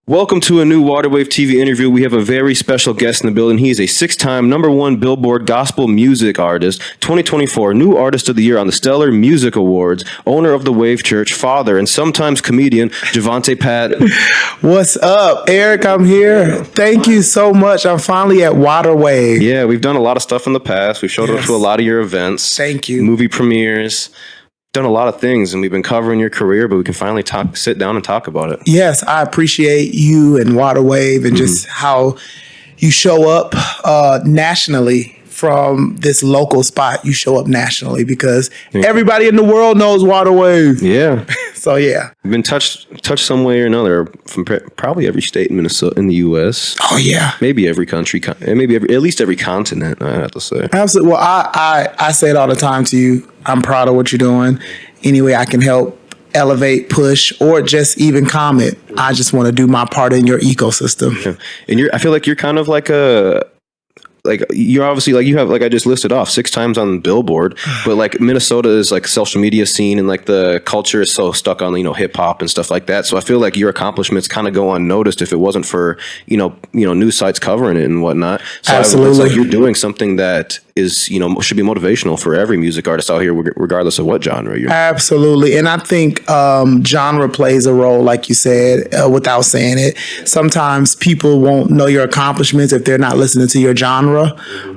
Welcome to a new Waterwave TV interview. We have a very special guest in the building. He is a six-time #1 Billboard gospel music artist, 2024 New Artist of the Year on the Stellar Music Awards, owner of the Wave Church, father, and sometimes comedian, Jovonta Patton. What's up, Eric? I'm here. Thank you so much. I'm finally at Waterwave. Yeah, we've done a lot of stuff in the past. We've showed up to a lot of your events. Thank you. Movie premieres. Done a lot of things, and we've been covering your career, but we can finally sit down and talk about it. Yes, I appreciate you and Waterwave and just how you show up nationally from this local spot. You show up nationally because everybody in the world knows Waterwave. Yeah. So yeah, We've been touched some way or another from probably every state in Minnesota, in the U.S. Oh yeah, maybe every country, maybe at least every continent. I have to say. Absolutely. Well, I say it all the time to you. I'm proud of what you're doing. Any way I can help elevate, push, or just even comment, I just want to do my part in your ecosystem. Yeah. And I feel like you're kind of you're obviously you have, I just listed off 6 times on Billboard, but Minnesota is social media scene, and the culture is so stuck on hip hop and stuff like that. So I feel like your accomplishments kind of go unnoticed if it wasn't for news sites covering it and whatnot. So Absolutely, you're doing something that is should be motivational for every music artist out here, regardless of what genre you're. Absolutely, and I think genre plays a role, like you said, without saying it. Sometimes people won't know your accomplishments if they're not listening to your genre,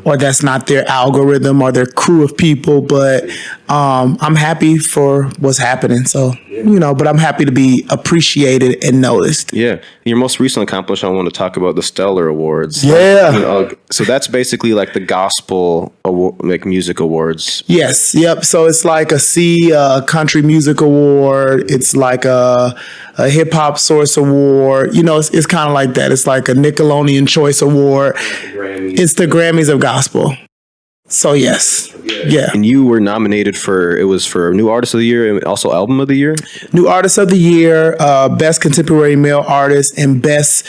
or that's not their algorithm or their crew of people. But I'm happy for what's happening. So but I'm happy to be appreciated and noticed. Yeah, your most recent accomplishment, I want to talk about the Stellar Awards. Yeah. So that's basically the gospel music awards. Yes. Yep. So it's like a C country music award. It's like a hip hop source award. It's kind of like that. It's like a Nickelodeon Choice Award. It's the Grammys of gospel. So yes. Yeah. And you were nominated for New Artist of the Year and also Album of the Year? New Artist of the Year, Best Contemporary Male Artist, and Best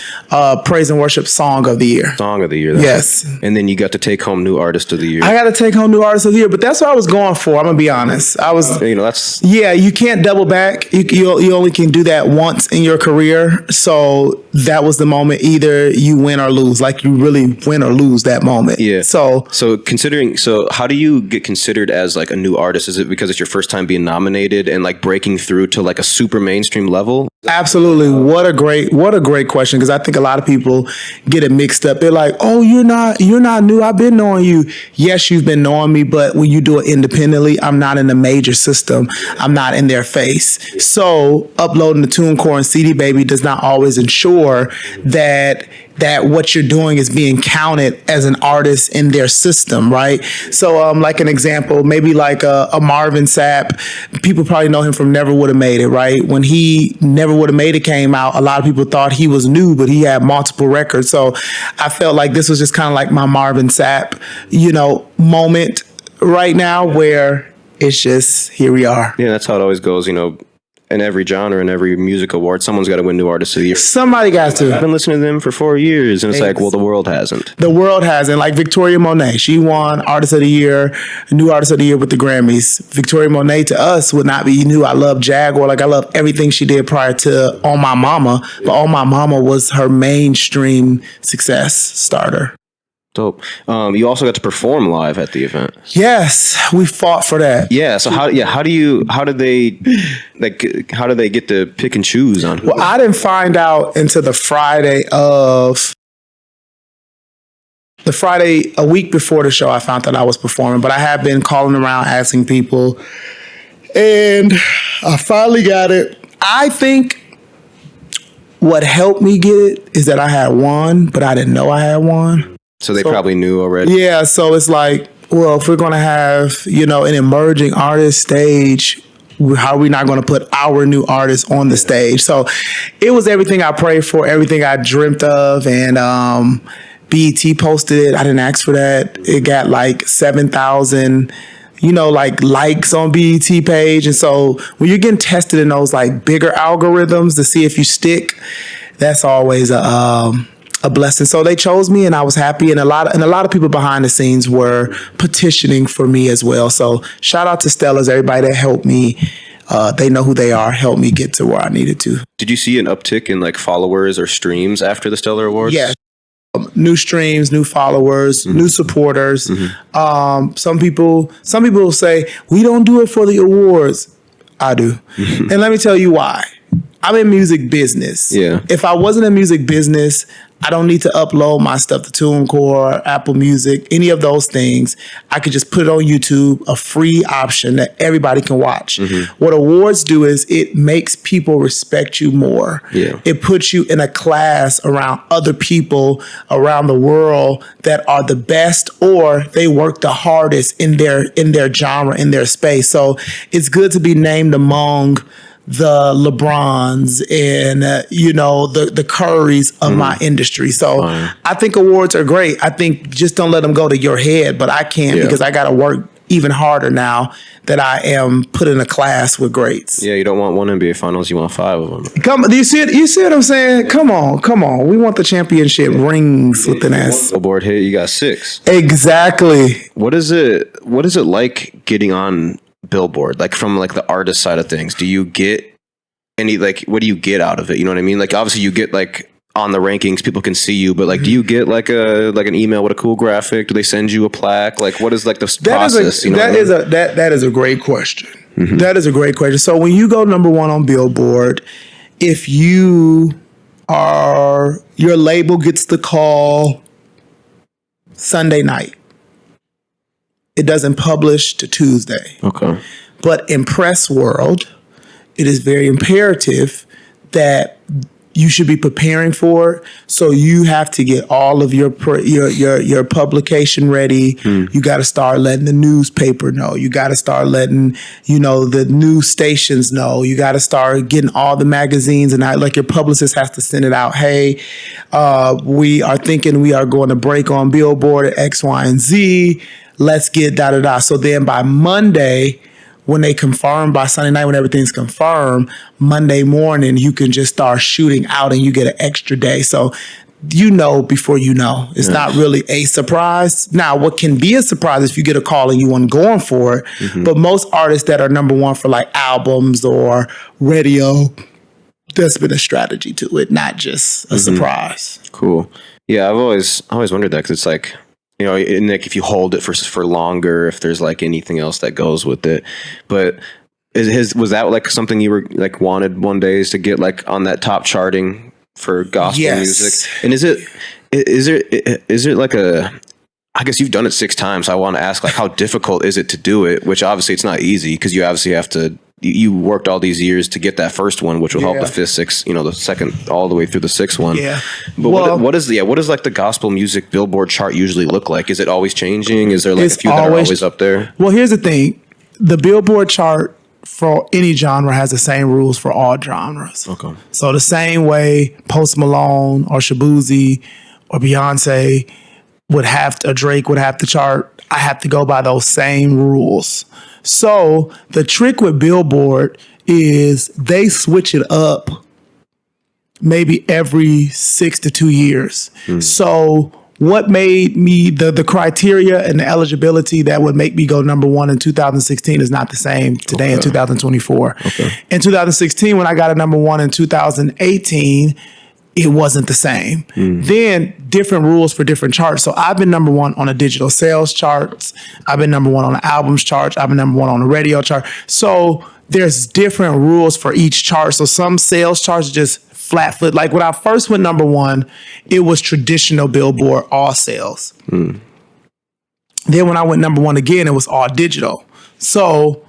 Praise and Worship Song of the Year. Song of the Year. Yes. And then you got to take home New Artist of the Year. I got to take home New Artist of the Year, but that's what I was going for. I'm going to be honest. I was, that's... Yeah, you can't double back. You only can do that once in your career. So that was the moment. Either you win or lose. You really win or lose that moment. Yeah. So how do you get considered as a new artist? Is it because it's your first time being nominated and breaking through to a super mainstream level? Absolutely. What a great question, because I think a lot of people get it mixed up. They're like, "Oh, you're not new. I've been knowing you." Yes, you've been knowing me, but when you do it independently, I'm not in the major system. I'm not in their face. So uploading the TuneCore and CD Baby does not always ensure that what you're doing is being counted as an artist in their system, right? So like an example, maybe a Marvin Sapp, people probably know him from Never Woulda Made It, right? When he Never Woulda Made It came out, a lot of people thought he was new, but he had multiple records. So I felt like this was just kind of my Marvin Sapp, moment right now, where it's just, here we are. Yeah, that's how it always goes, in every genre and every music award, someone's got to win New Artist of the Year. Somebody got to. I've been listening to them for 4 years, and it's the world hasn't. The world hasn't. Victoria Monet, she won Artist of the Year, New Artist of the Year with the Grammys. Victoria Monet to us would not be new. I love Jaguar. I love everything she did prior to On My Mama, but On My Mama was her mainstream success starter. Dope. You also got to perform live at the event. Yes, we fought for that. Yeah. So how do they get to pick and choose on? Well, I didn't find out until the Friday a week before the show. I found out I was performing, but I have been calling around asking people, and I finally got it. I think what helped me get it is that I had one, but I didn't know I had one. So they probably knew already. Yeah, so it's if we're going to have, an emerging artist stage, how are we not going to put our new artists on the stage? So it was everything I prayed for, everything I dreamt of, and BET posted it. I didn't ask for that. It got 7,000 likes on BET page. And so when you're getting tested in those bigger algorithms to see if you stick, that's always a blessing. So they chose me, and I was happy. And a lot of people behind the scenes were petitioning for me as well. So shout out to Stellars, everybody that helped me they know who they are, helped me get to where I needed to. Did you see an uptick in like followers or streams after the Stellar Awards? Yeah. New streams, new followers, new supporters. Some people will say, we don't do it for the awards. I do. And let me tell you why. I'm in music business. Yeah. If I wasn't in music business, I don't need to upload my stuff to TuneCore, Apple Music, any of those things. I could just put it on YouTube, a free option that everybody can watch. What awards do is it makes people respect you more. Yeah. It puts you in a class around other people around the world that are the best, or they work the hardest in their genre, in their space. So it's good to be named among the LeBrons and the Currys of my industry. So I think awards are great. I think just don't let them go to your head, but I can't because I got to work even harder now that I am put in a class with greats. Yeah, you don't want one NBA Finals, you want 5 of them. Come, do you see it? You see what I'm saying? Come on. We want the championship rings with an S. Billboard hit, you got 6. Exactly. What is it like getting on Billboard, like from like the artist side of things? Do you get any, like, what do you get out of it? You know what I mean? Like, obviously you get like on the rankings, people can see you, but like, do you get like an email with a cool graphic? Do they send you a plaque? Like, what is like the process? That is a great question. That is a great question. So when you go number 1 on Billboard, if your label gets the call Sunday night, it doesn't publish to Tuesday. Okay. But in press world, it is very imperative that you should be preparing for it. So you have to get all of your publication ready. You got to start letting the newspaper know. You got to start letting, the news stations know. You got to start getting all the magazines, and like your publicist has to send it out. Hey, we are thinking we are going to break on Billboard at X, Y, and Z. Let's get da-da-da. So then by Monday, when they confirm, by Sunday night when everything's confirmed, Monday morning, you can just start shooting out and you get an extra day. So before you know. It's not really a surprise. Now, what can be a surprise is if you get a call and you want going for it. But most artists that are number 1 for like albums or radio, there's been a strategy to it, not just a surprise. Cool. Yeah, I've always wondered that, because it's like, and like if you hold it for longer, if there's like anything else that goes with it. But was that like something you were like wanted one day, is to get like on that top charting for gospel music? And is it like I guess you've done it 6 times. I want to ask, like, how difficult is it to do it? Which obviously it's not easy, because you obviously have to. You worked all these years to get that first one, which will help the 5th, 6th, the second, all the way through the 6th one. Yeah. But what does like the gospel music Billboard chart usually look like? Is it always changing? Is there like a few that are always up there? Well, here's the thing. The Billboard chart for any genre has the same rules for all genres. Okay. So the same way Post Malone or Shabuzi or Beyonce Drake would have to chart, I have to go by those same rules. So the trick with Billboard is they switch it up maybe every 6 to 2 years. So what made me the criteria and the eligibility that would make me go number 1 in 2016 is not the same today in 2024. In 2016, when I got a number 1 in 2018, it wasn't the same. Then different rules for different charts. So I've been number 1 on a digital sales charts. I've been number 1 on the albums chart. I've been number 1 on the radio chart. So there's different rules for each chart. So some sales charts are just flat foot. Like when I first went number 1, it was traditional Billboard, all sales. Then when I went number 1 again, it was all digital. So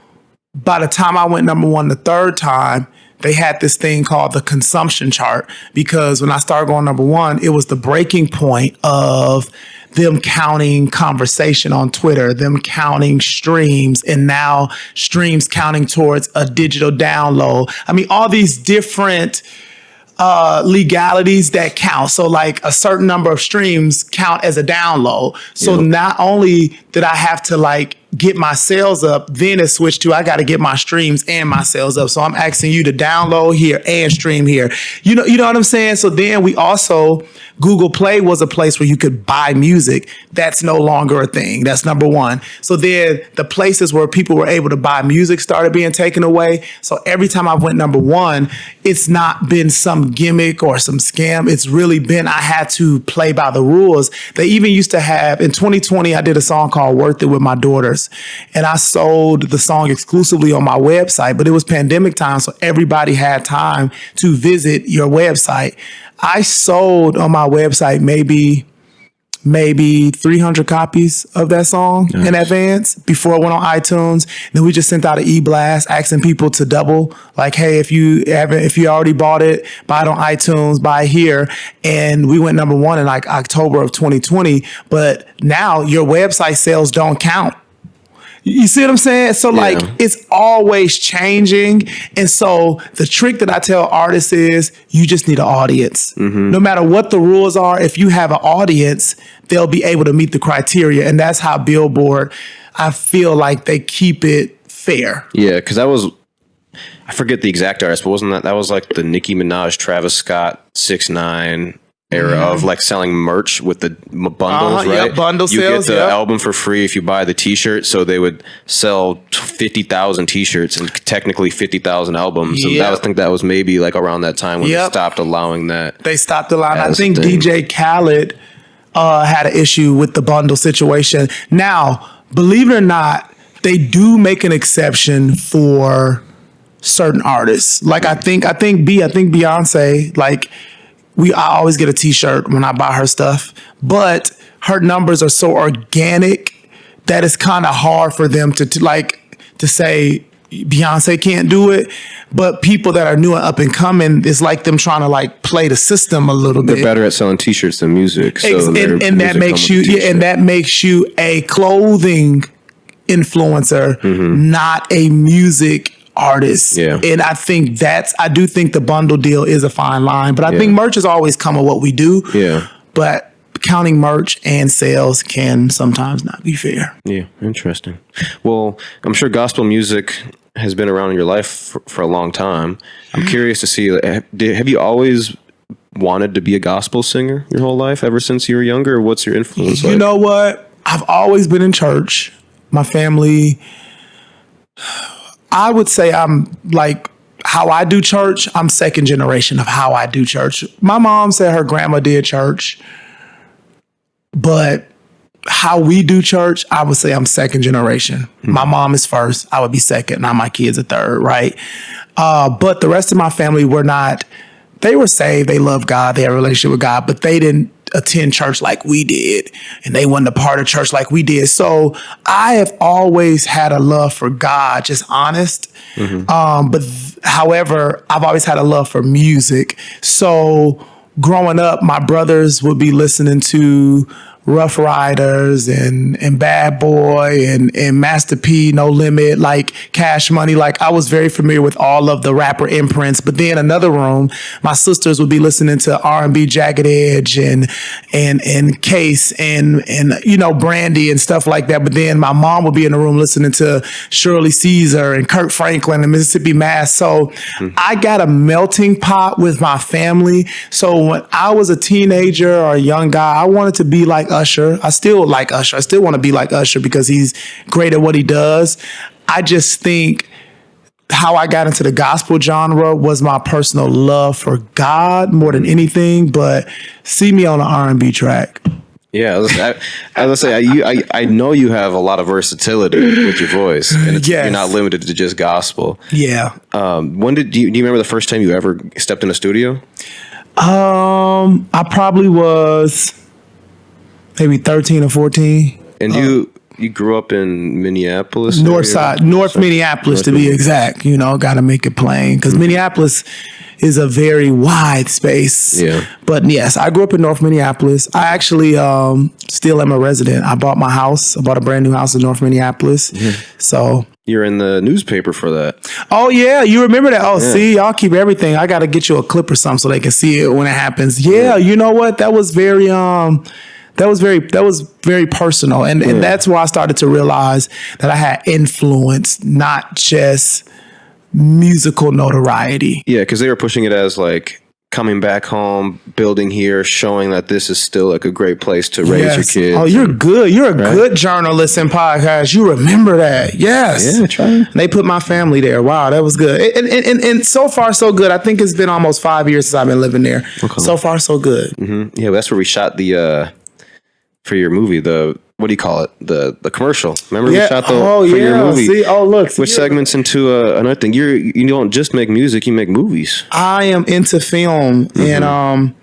by the time I went number 1 the 3rd time, they had this thing called the consumption chart, because when I started going number 1, it was the breaking point of them counting conversation on Twitter, them counting streams, and now streams counting towards a digital download. I mean, all these different legalities that count. So like a certain number of streams count as a download. So not only did I have to like get my sales up, then it switched to I got to get my streams and my sales up. So I'm asking you to download here and stream here. You know what I'm saying? So then we also, Google Play was a place where you could buy music. That's no longer a thing. That's number one. So then the places where people were able to buy music started being taken away. So every time I went number one, it's not been some gimmick or some scam. It's really been, I had to play by the rules. They even used to have, in 2020, I did a song called Worth It with my daughters. And I sold the song exclusively on my website, but it was pandemic time, so everybody had time to visit your website. I sold on my website maybe 300 copies of that song in advance before it went on iTunes. Then we just sent out an e-blast asking people to double, like, hey, if you already bought it, buy it on iTunes, buy it here. And we went number one in like October of 2020. But now your website sales don't count. You see what I'm saying? So like, it's always changing. And so the trick that I tell artists is you just need an audience. No matter what the rules are, if you have an audience, they'll be able to meet the criteria. And that's how Billboard, I feel like they keep it fair. Yeah, because I forget the exact artist, but wasn't that was like the Nicki Minaj, Travis Scott, 6ix9ine era of like selling merch with the bundles, right? Yeah, bundle you sales. You get the album for free if you buy the t-shirt. So they would sell 50,000 t-shirts and technically 50,000 albums. And I think that was maybe like around that time when they stopped allowing that. They stopped allowing. I think DJ Khaled had an issue with the bundle situation. Now, believe it or not, they do make an exception for certain artists. Like I think Beyonce, like, I always get a t-shirt when I buy her stuff, but her numbers are so organic that it's kind of hard for them to say Beyonce can't do it. But people that are new and up and coming, it's like them trying to like play the system a little bit. They're better at selling t-shirts than music. So and that makes you a clothing influencer, not a music artists. And I do think the bundle deal is a fine line, but I think merch has always come of what we do. But counting merch and sales can sometimes not be fair. Yeah, interesting. Well, I'm sure gospel music has been around in your life for a long time. I'm curious to see, have you always wanted to be a gospel singer your whole life, ever since you were younger? Or what's your influence like? You know what? I've always been in church. My family, I would say I'm like, how I do church, I'm second generation of how I do church. My mom said her grandma did church, but how we do church, I would say I'm second generation. My mom is first, I would be second, now my kids are third, right? But the rest of my family were not, they were saved, they love God, they had a relationship with God, but they didn't attend church like we did, and they wasn't a part of church like we did. So I have always had a love for God, just honest. However, I've always had a love for music. So growing up, my brothers would be listening to Rough Riders and Bad Boy and Master P, No Limit, like Cash Money. Like I was very familiar with all of the rapper imprints. But then another room, my sisters would be listening to R&B, Jagged Edge and Case and you know, Brandy and stuff like that. But then my mom would be in the room listening to Shirley Caesar and Kirk Franklin and Mississippi Mass. So I got a melting pot with my family. So when I was a teenager or a young guy, I wanted to be like Usher. I still like Usher. I still want to be like Usher because he's great at what he does. I just think how I got into the gospel genre was my personal love for God more than anything, but see me on an R&B track. Yeah, I know you have a lot of versatility with your voice, and you're not limited to just gospel. Yeah. When do you remember the first time you ever stepped in a studio? I probably was maybe 13 or 14. And you grew up in Minneapolis? North Minneapolis to be exact. You know, got to make it plain because Minneapolis is a very wide space. Yeah. But yes, I grew up in North Minneapolis. I actually still am a resident. I bought a brand new house in North Minneapolis. So you're in the newspaper for that. Oh yeah, you remember that? Oh, see, y'all keep everything. I got to get you a clip or something so they can see it when it happens. Yeah, you know what? That was very that was very personal. And that's where I started to realize that I had influence, not just musical notoriety. Yeah, because they were pushing it as like coming back home, building here, showing that this is still like a great place to raise your kids. Oh, you're good. You're a good journalist and podcast. You remember that. Yes. Yeah, try. They put my family there. Wow, that was good. And so far, so good. I think it's been almost 5 years since I've been living there. Okay. So far, so good. Mm-hmm. Yeah, that's where we shot the, for your movie, what do you call it? The commercial. Remember we shot for your movie. See, look. Which segments into another thing. You don't just make music, you make movies. I am into film, and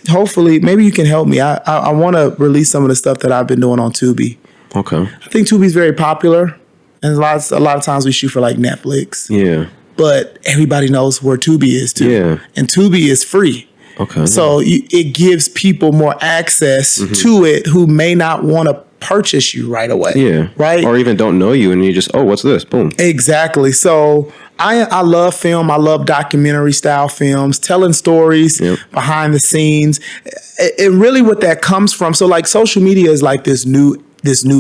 hopefully, maybe you can help me. I want to release some of the stuff that I've been doing on Tubi. Okay. I think Tubi's very popular, and a lot of times we shoot for like Netflix. Yeah. But everybody knows where Tubi is too. Yeah. And Tubi is free. Okay. So it gives people more access to it who may not want to purchase you right away. Yeah. Right? Or even don't know you and you just, what's this? Boom. Exactly. So I love film. I love documentary style films, telling stories behind the scenes. And really what that comes from. So like social media is like this new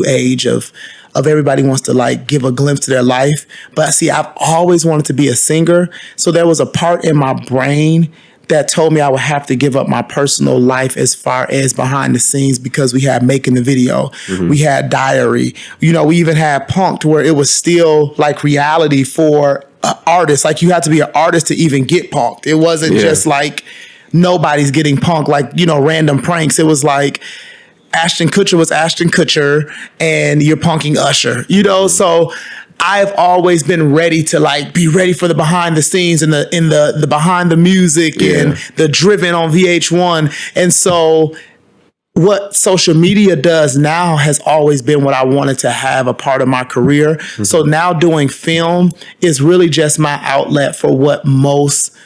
age of everybody wants to like give a glimpse to their life. But see, I've always wanted to be a singer. So there was a part in my brain that told me I would have to give up my personal life as far as behind the scenes, because we had Making the Video, we had Diary, we even had Punk'd, where it was still like reality for artists. Like you had to be an artist to even get punked. It wasn't just like nobody's getting punked, like, random pranks. It was like Ashton Kutcher was Ashton Kutcher and you're punking Usher, so I've always been ready to like be ready for the behind the scenes and the behind the music and the driven on VH1. And so what social media does now has always been what I wanted to have a part of my career. So now doing film is really just my outlet for what most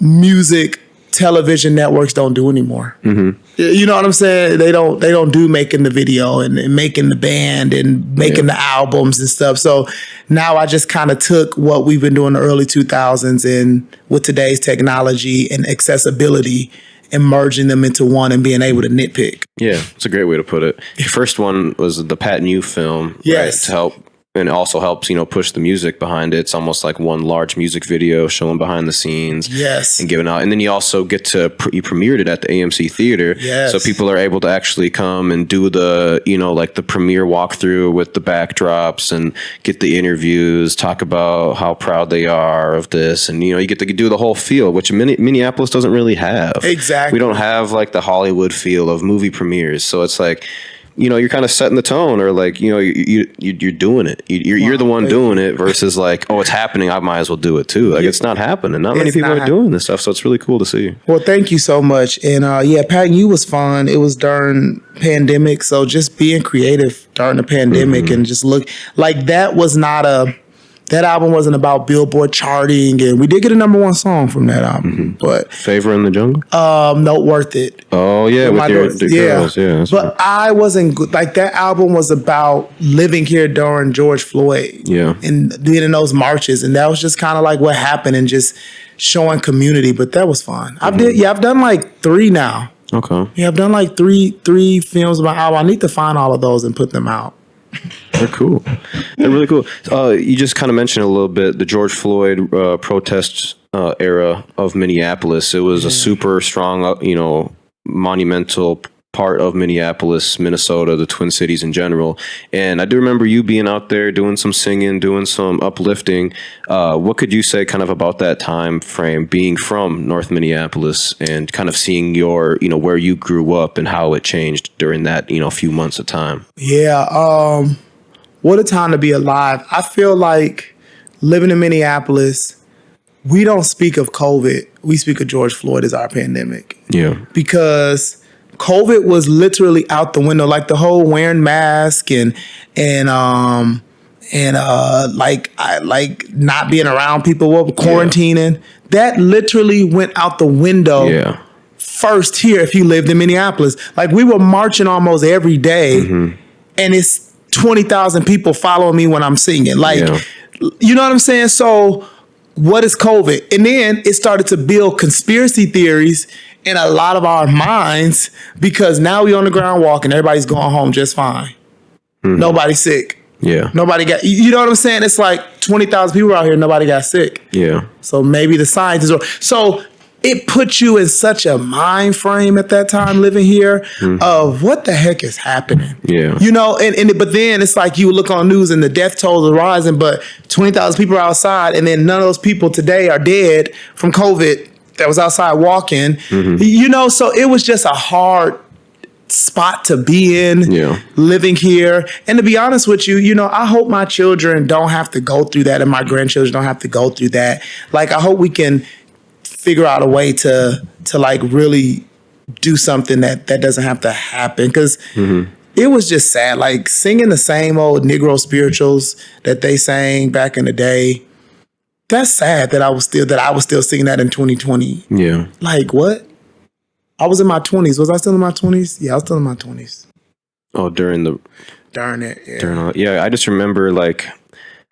music television networks don't do anymore. You know what I'm saying? They don't do Making the Video and making the band and making the albums and stuff. So now I just kind of took what we've been doing in the early 2000s and with today's technology and accessibility and merging them into one and being able to nitpick. Yeah, it's a great way to put it. Your first one was the Patton film, right, to help. And it also helps, push the music behind it. It's almost like one large music video showing behind the scenes. Yes. And giving out. And then you also get to, you premiered it at the AMC Theater. Yes. So people are able to actually come and do the, like the premiere walkthrough with the backdrops and get the interviews, talk about how proud they are of this. And, you get to do the whole feel, which Minneapolis doesn't really have. Exactly. We don't have like the Hollywood feel of movie premieres. So it's like, you're kind of setting the tone, or like, you're doing it. You're the one doing it versus like, it's happening, I might as well do it too. Like it's not happening. Not many people are doing this stuff. So it's really cool to see. Well, thank you so much. And Patton, you was fun. It was during pandemic. So just being creative during the pandemic and just look like that album wasn't about Billboard charting, and we did get a #1 song from that album. But Favor in the Jungle? No, Worth It. Oh yeah, with your girls. Yeah. But I wasn't good. Like that album was about living here during George Floyd. Yeah. And being in those marches, and that was just kind of like what happened and just showing community. But that was fun. I've done like 3 now. Okay. Yeah, I've done like three films of my album. I need to find all of those and put them out. They're cool. They're really cool. You just kind of mentioned a little bit the George Floyd protest era of Minneapolis. It was a super strong, monumental part of Minneapolis, Minnesota, the Twin Cities in general. And I do remember you being out there doing some singing, doing some uplifting. What could you say kind of about that time frame, being from North Minneapolis and kind of seeing your, where you grew up and how it changed during that, few months of time? Yeah. What a time to be alive. I feel like living in Minneapolis, we don't speak of COVID. We speak of George Floyd as our pandemic. Yeah. Because COVID was literally out the window, like the whole wearing mask and not being around people, quarantining. Yeah. That literally went out the window. Yeah. First here, if you lived in Minneapolis, like we were marching almost every day, and it's 20,000 people following me when I'm singing. Like, you know what I'm saying? So what is COVID? And then it started to build conspiracy theories in a lot of our minds because now we on the ground walking. Everybody's going home just fine. Nobody's sick. Yeah. Nobody got, you know what I'm saying? It's like 20,000 people out here. Nobody got sick. Yeah. So maybe the science is, so it put you in such a mind frame at that time living here of what the heck is happening. Yeah. You know, but then it's like you look on news and the death tolls are rising, but 20,000 people are outside and then none of those people today are dead from COVID that was outside walking. You know, so it was just a hard spot to be in living here. And to be honest with you, you know, I hope my children don't have to go through that and my grandchildren don't have to go through that. Like, I hope we can figure out a way to like really do something that doesn't have to happen. Because it was just sad, like singing the same old Negro spirituals that they sang back in the day. That's sad that I was still singing that in 2020. Yeah. Like, what? I was in my 20s. Was I still in my 20s? Yeah, I was still in my 20s. Oh, during it. Yeah. Yeah, I just remember like,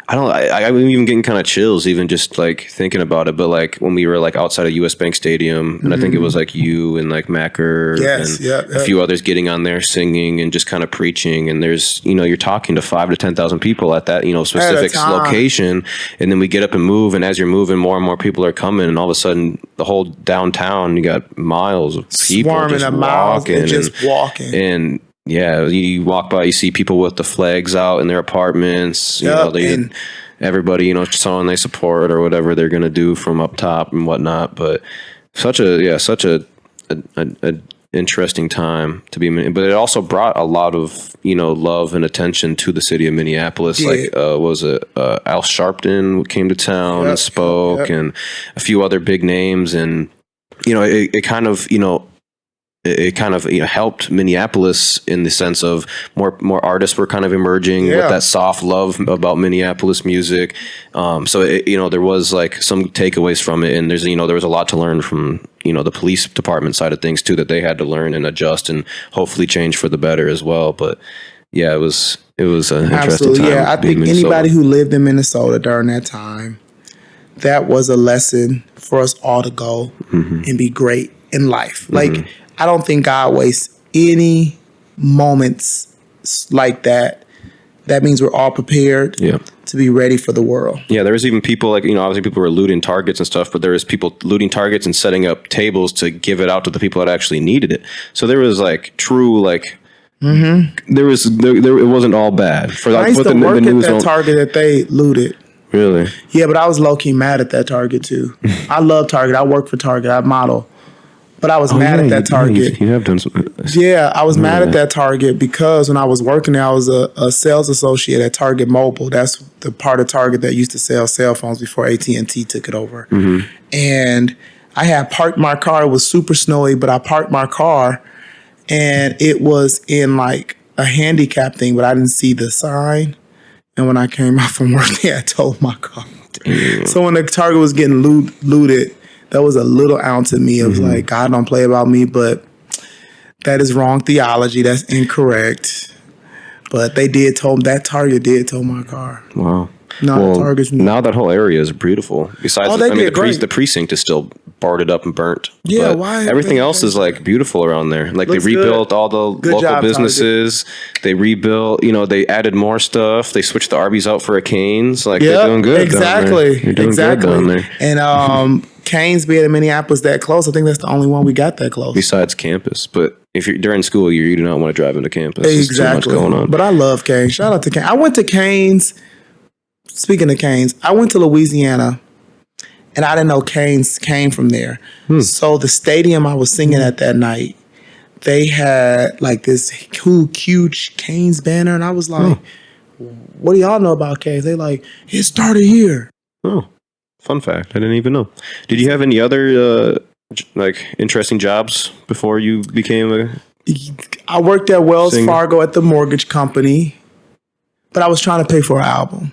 I'm even getting kind of chills even just like thinking about it. But like when we were like outside of US Bank Stadium, and I think it was like you and like Macker and a few others getting on there singing and just kind of preaching. And there's, you know, you're talking to 5,000 to 10,000 people at that, you know, specific location. And then we get up and move. And as you're moving, more and more people are coming. And all of a sudden the whole downtown, you got miles of people swarming just walking. And yeah, you walk by, you see people with the flags out in their apartments. You know, everybody, you know, showing they support or whatever they're gonna do from up top and whatnot. But such a interesting time to be. But it also brought a lot of, you know, love and attention to the city of Minneapolis. Like was it Al Sharpton came to town and spoke, and a few other big names, and you know, it kind of, you know. It kind of, you know, helped Minneapolis in the sense of more artists were kind of emerging with that soft love about Minneapolis music. So it, you know, there was like some takeaways from it, and there was a lot to learn from, you know, the police department side of things too, that they had to learn and adjust and hopefully change for the better as well. But yeah, it was an interesting time. Yeah, I think anybody who lived in Minnesota during that time, that was a lesson for us all to go and be great in life. Like, I don't think God wastes any moments like that. That means we're all prepared to be ready for the world. Yeah, there was even people like, you know, obviously people were looting Targets and stuff, but there was people looting Targets and setting up tables to give it out to the people that actually needed it. So there was like true, like, there it wasn't all bad. For I used to work at that Target that they looted. Really? Yeah, but I was low-key mad at that Target too. I love Target. I work for Target. I model. But I was mad at that Target. You have done something. Yeah, I was mad at that Target because when I was working there, I was a sales associate at Target Mobile. That's the part of Target that used to sell cell phones before AT&T took it over. And I had parked my car. It was super snowy, but I parked my car and it was in like a handicap thing, but I didn't see the sign. And when I came out from work, they had towed my car. So when the Target was getting looted, that was a little ounce in me of like, God don't play about me, but that is wrong theology. That's incorrect. But that Target did tow my car. Wow. Target's new. Now that whole area is beautiful. Besides, the precinct is still boarded up and burnt. Yeah, but why? Everything else is like beautiful around there. Like they rebuilt all the local businesses. Target. They rebuilt, you know, they added more stuff. They switched the Arby's out for a Cane's. Like they're doing good. Exactly. They're doing good down there. And Cane's being in Minneapolis that close, I think that's the only one we got that close. Besides campus, but if you're during school year, you do not want to drive into campus. Exactly. There's too much going on. But I love Cane's. Shout out to Cane's. I went to Cane's. Speaking of Cane's, I went to Louisiana, and I didn't know Cane's came from there. So the stadium I was singing at that night, they had like this huge Cane's banner, and I was like, "What do y'all know about Cane's?" They like, "It started here." Oh, fun fact! I didn't even know. Did you have any other like interesting jobs before you became a? I worked at Wells singer? Fargo at the mortgage company, but I was trying to pay for an album.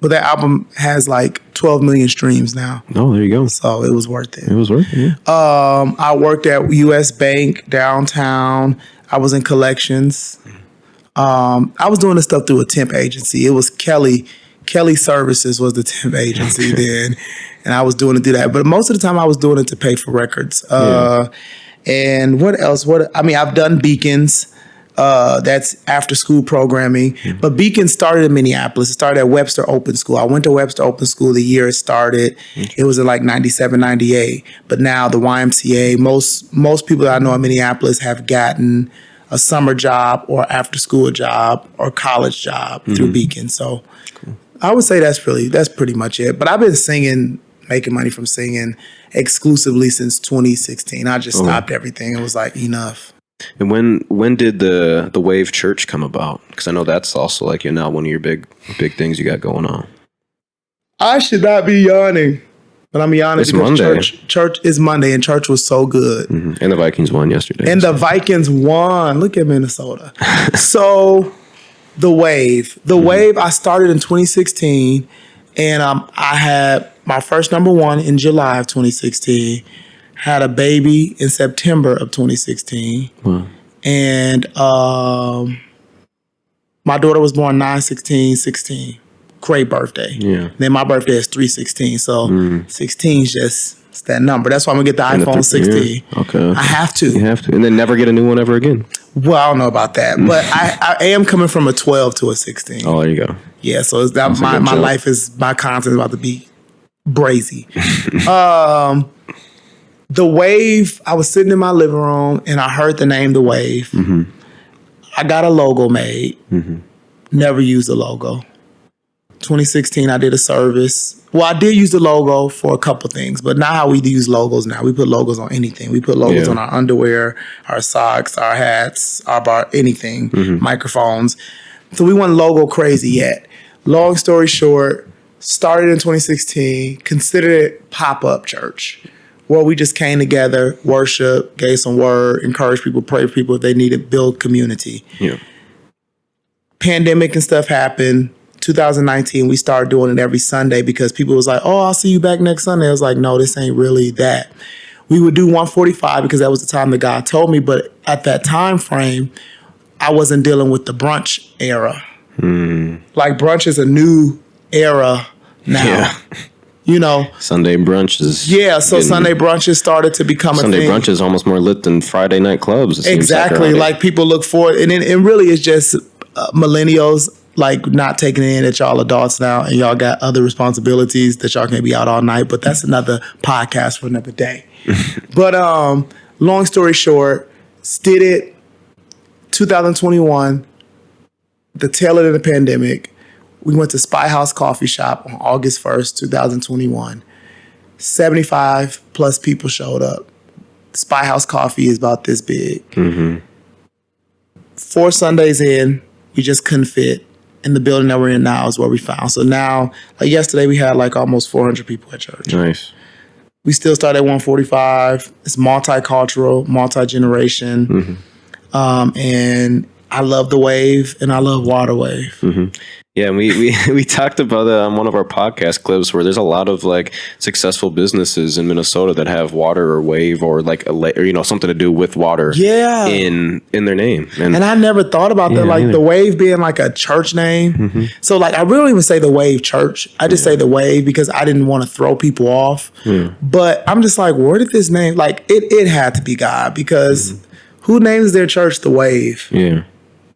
But that album has like 12 million streams now. Oh, there you go. So it was worth it. It was worth it, yeah. I worked at US Bank downtown. I was in collections. I was doing this stuff through a temp agency. It was Kelly Kelly Services was the temp agency then, and I was doing it through that. But most of the time, I was doing it to pay for records. And what else? I've done Beacons. That's after school programming. But Beacon started in Minneapolis. It started at Webster Open School. I went to Webster Open School the year it started. It was in like 97, 98. But now the YMCA, most people that I know in Minneapolis have gotten a summer job or after school job or college job through Beacon. So I would say that's pretty much it. But I've been making money from singing exclusively since 2016. I just stopped everything. It was like enough. And when did the Wave Church come about? Because I know that's also like now one of your big things you got going on. I should not be yawning, but I'm yawning it's because Monday. Church is Monday, and church was so good. Mm-hmm. And the Vikings won yesterday. And the Vikings won. Look at Minnesota. So the Wave, I started in 2016, and I had my first number one in July of 2016. Had a baby in September of 2016. Wow. And my daughter was born 9/16/16. Great birthday. Yeah. Then my birthday is 3/16. So 16 is just that number. That's why I'm going to get the iPhone 16. Yeah. Okay. I have to. You have to. And then never get a new one ever again. Well, I don't know about that. But I am coming from a 12 to a 16. Oh, there you go. Yeah. So it's that my life is, my content is about to be brazy. The Wave, I was sitting in my living room and I heard the name The Wave. Mm-hmm. I got a logo made. Mm-hmm. Never used the logo. 2016, I did a service. Well, I did use the logo for a couple things, but not how we use logos now. We put logos on anything. We put logos on our underwear, our socks, our hats, our bar, anything, microphones. So we weren't logo crazy yet. Long story short, started in 2016, considered it pop-up church, where we just came together, worship, gave some word, encouraged people, prayed for people if they needed, build community. Yeah. Pandemic and stuff happened. 2019, we started doing it every Sunday because people was like, oh, I'll see you back next Sunday. I was like, no, this ain't really that. We would do 145 because that was the time that God told me. But at that time frame, I wasn't dealing with the brunch era. Like brunch is a new era now. Yeah. You know, Sunday brunches. Yeah, so Sunday brunches started to become a thing. Sunday brunch is almost more lit than Friday night clubs. Exactly, like people look forward, and it really is just millennials like not taking it in that y'all adults now, and y'all got other responsibilities that y'all can't be out all night. But that's another podcast for another day. But long story short, did it 2021, the tail end of the pandemic. We went to Spy House Coffee Shop on August 1st, 2021. 75 plus people showed up. Spy House Coffee is about this big. 4 Sundays in, we just couldn't fit. And the building that we're in now is where we found. So now, like yesterday, we had like almost 400 people at church. Nice. We still start at 145. It's multicultural, multi-generation. And I love the Wave and I love Water Wave. Yeah, and we talked about that on one of our podcast clips where there's a lot of like successful businesses in Minnesota that have water or wave or like or something to do with water in their name. And I never thought about that, like the Wave being like a church name. So like I really don't even say the Wave Church. I just say the Wave because I didn't want to throw people off. But I'm just like, where did this name, like it had to be God because who names their church the Wave? Yeah.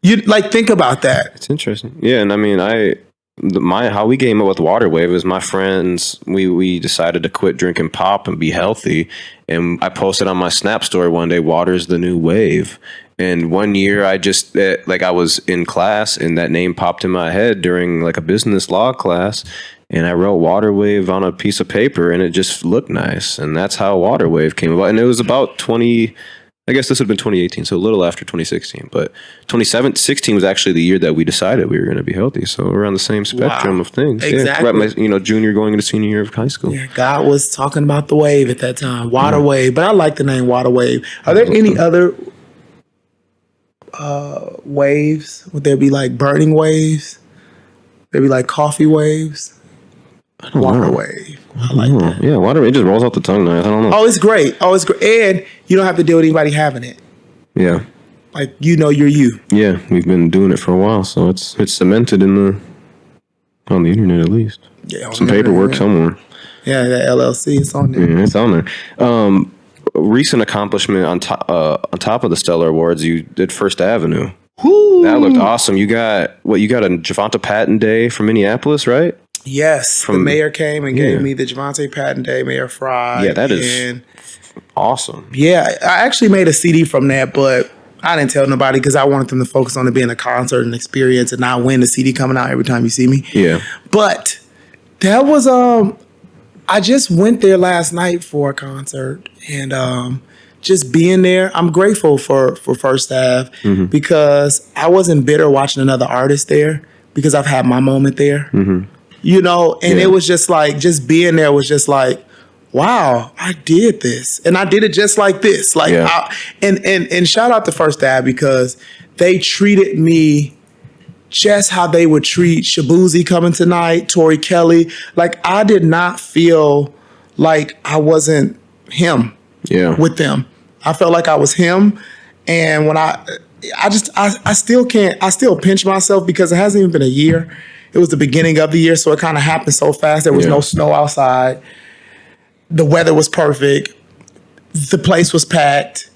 You like think about that. It's interesting. Yeah, and I mean, how we came up with Water Wave is my friends. We decided to quit drinking pop and be healthy, and I posted on my Snap story one day, "Water's the new wave." And one year, I just I was in class, and that name popped in my head during like a business law class, and I wrote Water Wave on a piece of paper, and it just looked nice, and that's how Water Wave came about. And it was about 20. I guess this would have been 2018, so a little after 2016. But 2016 was actually the year that we decided we were going to be healthy. So we're on the same spectrum of things. Exactly. Yeah, right, my junior going into senior year of high school. Yeah, God was talking about the wave at that time, Water Wave. But I like the name Water Wave. Are there any other waves? Would there be like burning waves? There be like coffee waves? Water Wave. I like that. Yeah, Water, it just rolls off the tongue now. I don't know. Oh, it's great. And you don't have to deal with anybody having it. Yeah. Like, you're you. Yeah, we've been doing it for a while, so it's cemented in On the internet, at least. Yeah, Some paperwork somewhere. Yeah, that LLC is on there. Yeah, it's on there. Recent accomplishment on top of the Stellar Awards, you did First Avenue. Woo. That looked awesome. You got a Jovonta Patton Day from Minneapolis, right? Yes, the mayor came and gave me the Jovonta Patton Day, Mayor Fry. Yeah, that is awesome. Yeah, I actually made a CD from that, but I didn't tell nobody because I wanted them to focus on it being a concert and experience and not win the CD coming out every time you see me. Yeah. But that was I just went there last night for a concert and just being there, I'm grateful for First Ave because I wasn't bitter watching another artist there because I've had my moment there. You know, and it was just like, just being there was just like, wow, I did this. And I did it just like this. Like, and shout out to First Ave because they treated me just how they would treat Shabuzi coming tonight, Tori Kelly. Like, I did not feel like I wasn't him with them. I felt like I was him. And when I still pinch myself because it hasn't even been a year. It was the beginning of the year, so it kind of happened so fast. There was no snow outside. The weather was perfect. The place was packed.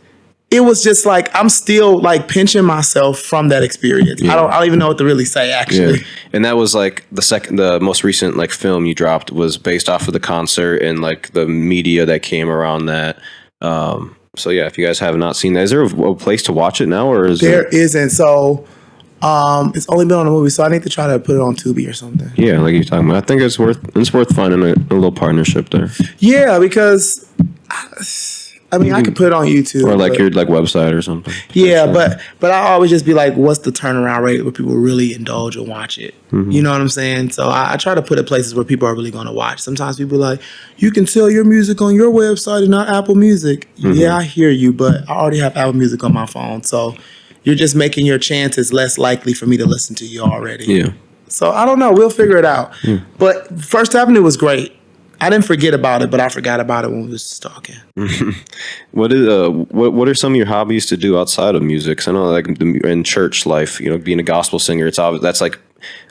It was just like, I'm still like pinching myself from that experience. I don't even know what to really say, actually. And that was like the most recent like film you dropped was based off of the concert and like the media that came around that. So yeah, if you guys have not seen that, is there a place to watch it now, or is there isn't? So it's only been on a movie, so I need to try to put it on Tubi or something. Yeah, like you're talking about. I think it's worth finding a little partnership there. Yeah, because I mean, I could put it on YouTube or like your like website or something. Yeah, but I always just be like, what's the turnaround rate where people really indulge and watch it? You know what I'm saying? So I try to put it places where people are really going to watch. Sometimes people are like, you can sell your music on your website and not Apple Music. Yeah, I hear you, but I already have Apple Music on my phone, so you're just making your chances less likely for me to listen to you already. Yeah. So I don't know. We'll figure it out. But First Avenue was great. I didn't forget about it, but I forgot about it when we was talking. What are some of your hobbies to do outside of music? 'Cause I know like in church life, you know, being a gospel singer, it's obvious that's like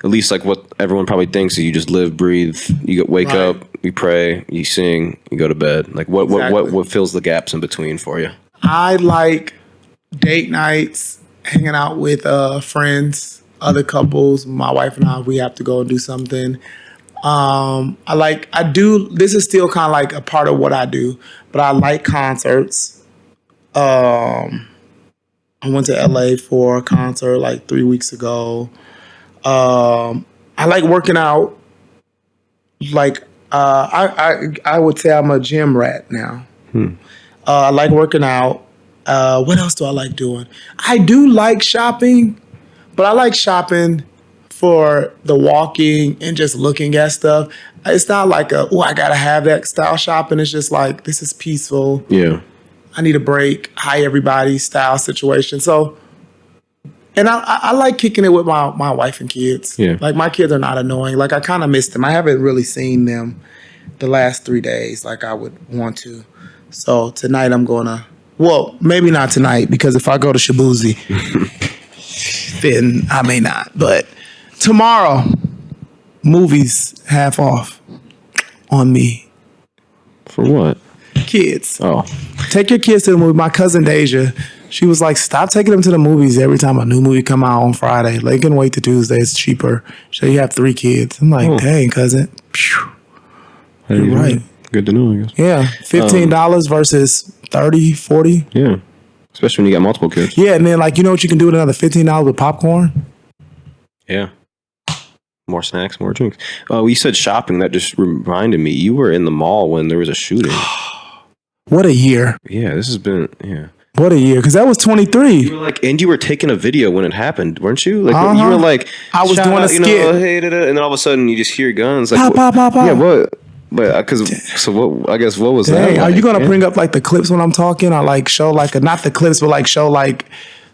at least like what everyone probably thinks is you just live, breathe, you wake up, you pray, you sing, you go to bed. Like what fills the gaps in between for you? I like date nights, hanging out with friends, other couples. My wife and I, we have to go and do something. This is still kind of like a part of what I do, but I like concerts. I went to LA for a concert like 3 weeks ago. I like working out. Like, I would say I'm a gym rat now. I like working out. What else do I like doing? I do like shopping, but I like shopping for the walking and just looking at stuff. It's not like I gotta have that style shopping. It's just like, this is peaceful. Yeah. I need a break. Hi, everybody style situation. So, and I like kicking it with my wife and kids. Yeah. Like, my kids are not annoying. Like, I kind of miss them. I haven't really seen them the last 3 days like I would want to. So tonight I'm gonna, well, maybe not tonight, because if I go to Shabuzi, then I may not. But tomorrow, movies half off on me. For what? Kids. Oh. Take your kids to the movie. My cousin Deja, she was like, stop taking them to the movies every time a new movie come out on Friday. They can wait to Tuesday. It's cheaper. So you have 3 kids. I'm like, dang, cousin. Phew. You're right. Good to know, I guess. Yeah. $15 versus 30, 40. Yeah. Especially when you got multiple kids. Yeah, and then like, you know what you can do with another $15 with popcorn? Yeah. More snacks, more drinks. Oh, you said shopping. That just reminded me. You were in the mall when there was a shooting. What a year. Yeah, this has been, yeah. What a year, because that was 23. You were like, and you were taking a video when it happened, weren't you? Like, you were like, I was doing a skit. Hey, and then all of a sudden you just hear guns. Like, pop. Yeah, what? But so what? I guess what was that? Like? Are you gonna bring up like the clips when I'm talking, or like show like not the clips, but like show like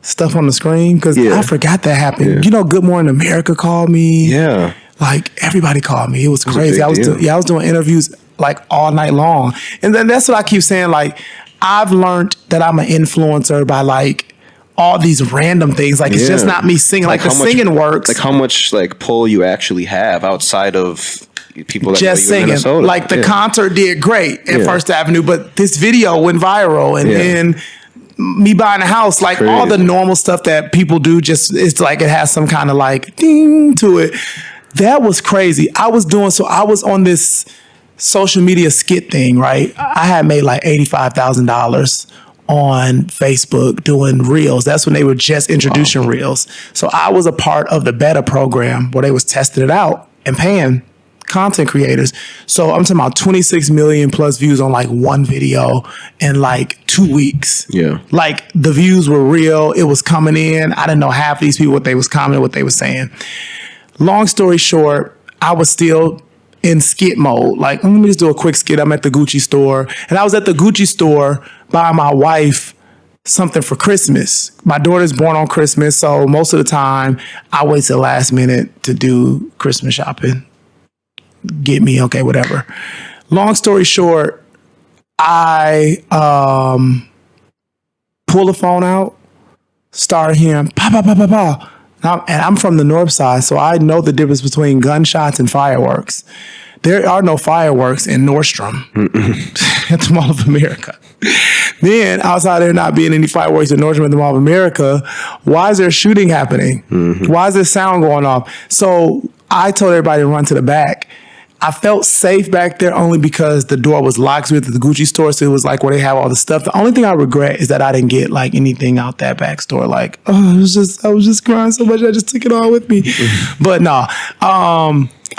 stuff on the screen? Because I forgot that happened. Yeah. You know, Good Morning America called me. Yeah, like everybody called me. It was crazy. I was doing interviews like all night long, and then that's what I keep saying. Like, I've learned that I'm an influencer by like all these random things. Like, it's just not me singing. Like the singing works. Like how much like pull you actually have outside of people that just singing. Minnesota. Like the concert did great at First Avenue, but this video went viral, and then me buying a house, like all the normal stuff that people do, just it's like it has some kind of like ding to it. That was crazy. I was on this social media skit thing, right? I had made like $85,000 on Facebook doing Reels. That's when they were just introducing Reels. So I was a part of the beta program where they was testing it out and paying content creators. So I'm talking about 26 million plus views on like one video in like 2 weeks. Yeah. Like the views were real. It was coming in. I didn't know half of these people, what they was commenting, what they were saying. Long story short, I was still in skit mode. Like, let me just do a quick skit. I'm at the Gucci store. And I was at the Gucci store buying my wife something for Christmas. My daughter's born on Christmas. So most of the time I wait till the last minute to do Christmas shopping. Get me, okay, whatever. Long story short, I pull the phone out, start hearing pa pa pa pa pa. And I'm from the north side, so I know the difference between gunshots and fireworks. There are no fireworks in Nordstrom at the Mall of America. Then, outside there not being any fireworks in Nordstrom at the Mall of America, why is there shooting happening? Why is there sound going off? So I told everybody to run to the back. I felt safe back there only because the door was locked with the Gucci store. So it was like where they have all the stuff. The only thing I regret is that I didn't get like anything out that back store. Like, I was just crying so much. I just took it all with me. But no,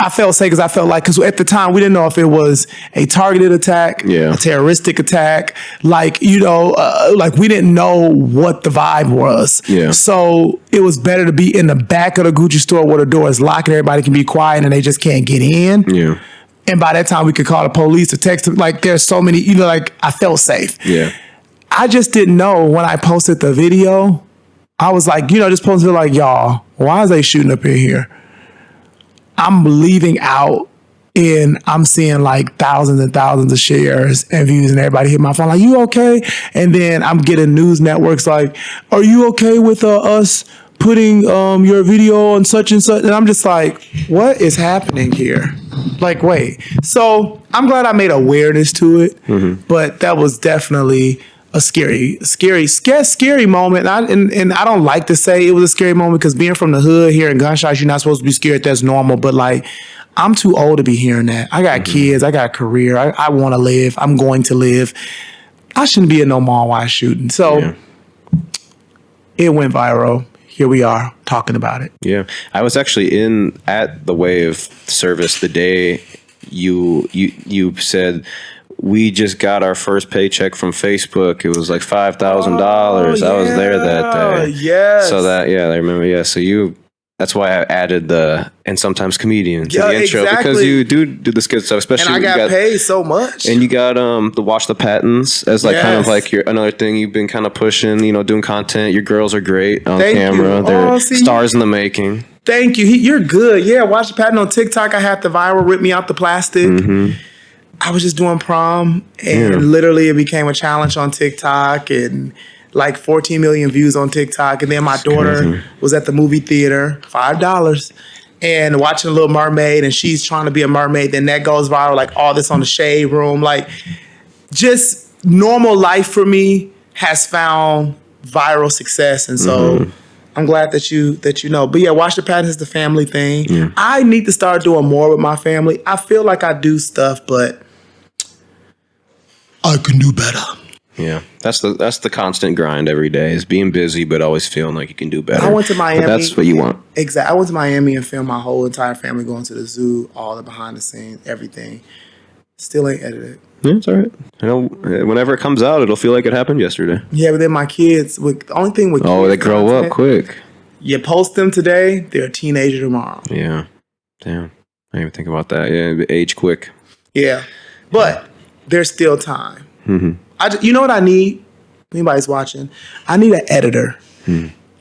I felt safe because at the time we didn't know if it was a targeted attack, a terroristic attack. Like, like we didn't know what the vibe was. Yeah. So it was better to be in the back of the Gucci store where the door is locked and everybody can be quiet and they just can't get in. Yeah. And by that time we could call the police or text them. Like there's so many, like I felt safe. Yeah. I just didn't know when I posted the video. I was like, just posted like, y'all, why is they shooting up in here? I'm leaving out and I'm seeing like thousands and thousands of shares and views and everybody hit my phone like, you okay? And then I'm getting news networks like, are you okay with us putting your video on such and such? And I'm just like, what is happening here? Like, wait. So I'm glad I made awareness to it, but that was definitely a scary moment. And I don't like to say it was a scary moment because being from the hood, hearing gunshots, you're not supposed to be scared. That's normal. But like, I'm too old to be hearing that. I got kids. I got a career. I want to live. I'm going to live. I shouldn't be in no mall while shooting. So it went viral. Here we are talking about it. Yeah. I was actually at the Wave service the day you said, we just got our first paycheck from Facebook. It was like $5,000. I was there that day. Yes. So I remember. Yeah. So that's why I added and sometimes comedian to the intro because you do the skit stuff, especially. And I got paid so much. And you got the Watch the Pattons as like kind of like another thing you've been kind of pushing. Doing content. Your girls are great on camera. They're stars in the making. Thank you. You're good. Yeah. Watch the Pattern on TikTok. I had the viral rip me out the plastic. I was just doing prom and literally it became a challenge on TikTok and like 14 million views on TikTok. And then my daughter was at the movie theater, $5, and watching Little Mermaid and she's trying to be a mermaid. Then that goes viral, like all this on the Shade Room. Like just normal life for me has found viral success. And so I'm glad that you know. But yeah, Watch the Pattern is the family thing. Yeah. I need to start doing more with my family. I feel like I do stuff, but I can do better. Yeah, that's the constant grind every day is being busy, but always feeling like you can do better. I went to Miami. But that's what you want. Exactly. I went to Miami and filmed my whole entire family going to the zoo, all the behind the scenes, everything. Still ain't edited. Yeah, it's all right. Whenever it comes out, it'll feel like it happened yesterday. Yeah, but then my kids, the only thing with kids, they grow up quick. You post them today, they're a teenager tomorrow. Yeah. Damn. I didn't even think about that. Yeah, they age quick. Yeah. But there's still time. You know what I need? Anybody's watching? I need an editor.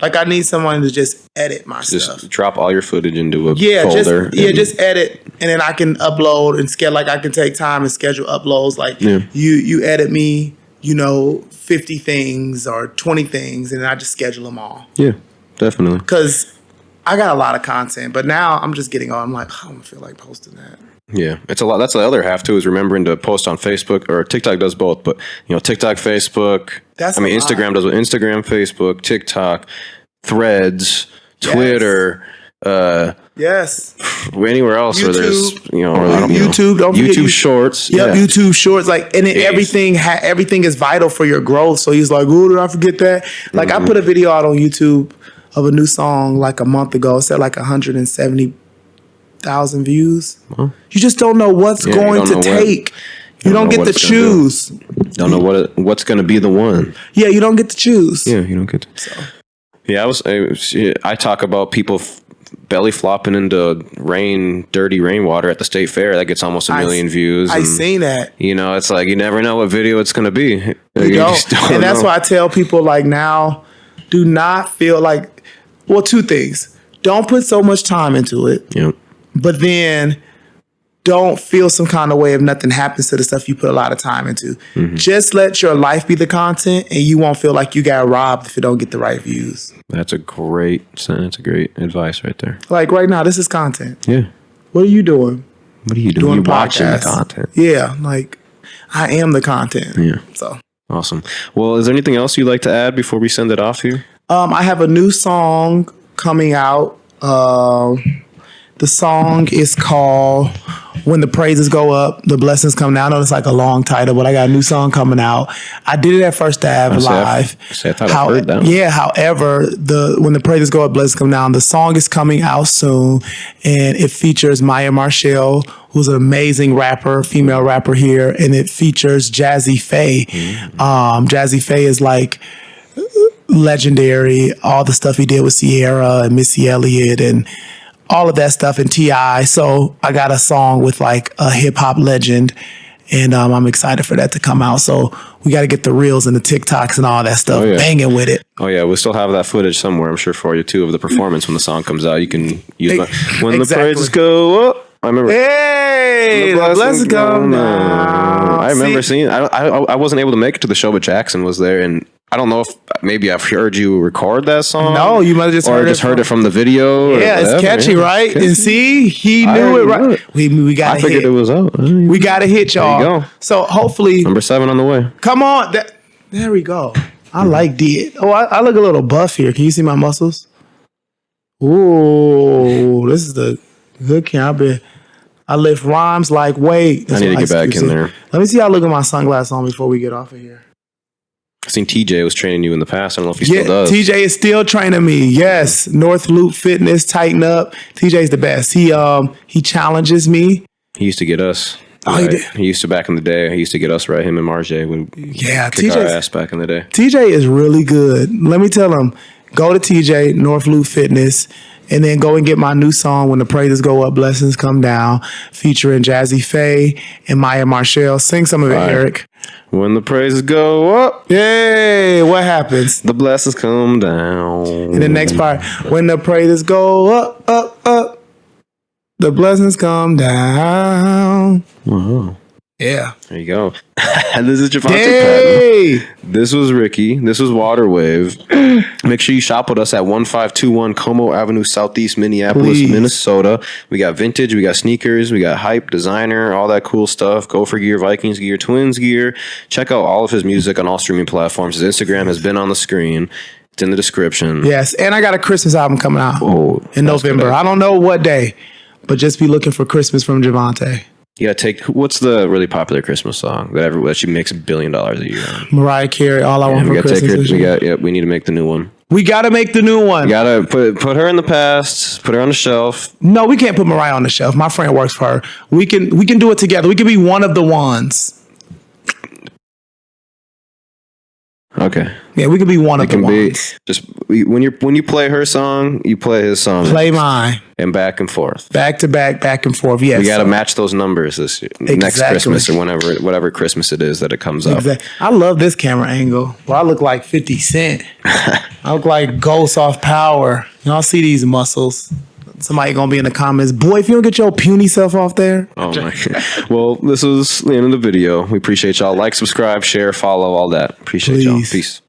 Like I need someone to just edit my stuff. Just drop all your footage into a folder. Just edit, and then I can upload and schedule. Like I can take time and schedule uploads. Like you edit me 50 things or 20 things, and I just schedule them all. Yeah, definitely. Because I got a lot of content, but now I'm just getting on. I'm like, I don't feel like posting that. Yeah, it's a lot. That's the other half too, is remembering to post on Facebook, or TikTok does both, but TikTok, Facebook. Instagram does Instagram, Facebook, TikTok, Threads, Twitter. Yes. Anywhere else YouTube, where there's YouTube. Don't forget YouTube Shorts. Yep, YouTube Shorts. Like, and everything is vital for your growth. So he's like, oh, did I forget that? Like, I put a video out on YouTube of a new song like a month ago. It's at like 170,000 views. Huh? You just don't know what's going to take. You don't get to choose. Don't know what's going to be the one. Yeah, you don't get to choose. Yeah, you don't get to. So. Yeah, I talk about people belly flopping into dirty rainwater at the state fair. That gets almost a million views. I seen that. It's like you never know what video it's going to be. You don't. And that's why I tell people, like, now, do not feel like. Well, two things. Don't put so much time into it. Yep. But then don't feel some kind of way if nothing happens to the stuff you put a lot of time into. Mm-hmm. Just let your life be the content, and you won't feel like you got robbed if you don't get the right views. That's a great advice right there. Like right now, this is content. Yeah. What are you doing? What are you doing? You're watching the content. Yeah. Like, I am the content. Yeah. So. Awesome. Well, is there anything else you'd like to add before we send it off here? I have a new song coming out. The song is called When the Praises Go Up, the Blessings Come Down. I know it's like a long title, but I got a new song coming out. I did it at First Ave live. I thought I heard that. Yeah, however, When the Praises Go Up, Blessings Come Down, the song is coming out soon, and it features Maya Marshall, who's an amazing rapper, female rapper here, and it features Jazzy Faye. Mm-hmm. Jazzy Faye is like legendary. All the stuff he did with Sierra and Missy Elliott and all of that stuff, and T.I. So I got a song with like a hip hop legend, and I'm excited for that to come out. So we got to get the reels and the TikToks and all that stuff banging with it. Oh yeah, we'll still have that footage somewhere, I'm sure, for you too, of the performance when the song comes out. You can use when the praises go up. I remember. Hey, the blessings come down. I remember seeing. I wasn't able to make it to the show, but Jackson was there, and I don't know if maybe I've heard you record that song. No, you might have just heard it from the video. Yeah, it's catchy, right? Catchy. And see, he knew it right. We got. I figured it was out. We got to hit y'all. There you go. So hopefully, number 7 on the way. Come on, there we go. I like it. Oh, I look a little buff here. Can you see my muscles? Ooh, this is the good camera. I lift rhymes like weight. I need to get back in there. Let me see how I look at my sunglasses on before we get off of here. I've seen TJ was training you in the past. I don't know if he still does. TJ is still training me. Yes. North Loop Fitness, tighten up. TJ's the best. He challenges me. He used to get us. Oh, he did? He used to back in the day. He used to get us right, him and Marjay. Kick our ass back in the day. TJ is really good. Let me tell him, go to TJ, North Loop Fitness, and then go and get my new song, When the Praises Go Up, Blessings Come Down, featuring Jazzy Faye and Maya Marshall. Sing some of it, Eric. When the praises go up. Yay! What happens? The blessings come down. And the next part. When the praises go up, up, up. The blessings come down. Wow. Yeah. There you go. And this is Jovonta Patton. This was Ricky. This was Waterwave. Make sure you shop with us at 1521 Como Avenue Southeast, Minneapolis, Minnesota. We got vintage, we got sneakers, we got hype, designer, all that cool stuff. Gopher gear, Vikings gear, Twins gear. Check out all of his music on all streaming platforms. His Instagram has been on the screen. It's in the description. Yes, and I got a Christmas album coming out in November. I don't know what day, but just be looking for Christmas from Jovonta. You gotta take, what's the really popular Christmas song that she makes $1 billion a year on? Mariah Carey, All I Want for Christmas. We need to make the new one. We gotta make the new one. We gotta put her in the past, put her on the shelf. No, we can't put Mariah on the shelf. My friend works for her. We can do it together. We can be one of the ones. Okay. Yeah, we could be one of the ones. When you play her song, you play his song. Play mine. And back and forth. Back to back, back and forth. Yes. We got to match those numbers this year. Exactly. Next Christmas or whatever Christmas it is that it comes up. I love this camera angle. Well, I look like 50 Cent. I look like Ghost off Power. Y'all see these muscles. somebody gonna be in the comments, boy, if you don't get your puny self off there. Oh my God. Well, this was the end of the video. We appreciate y'all. Like, subscribe, share, follow, all that. Appreciate y'all. Peace.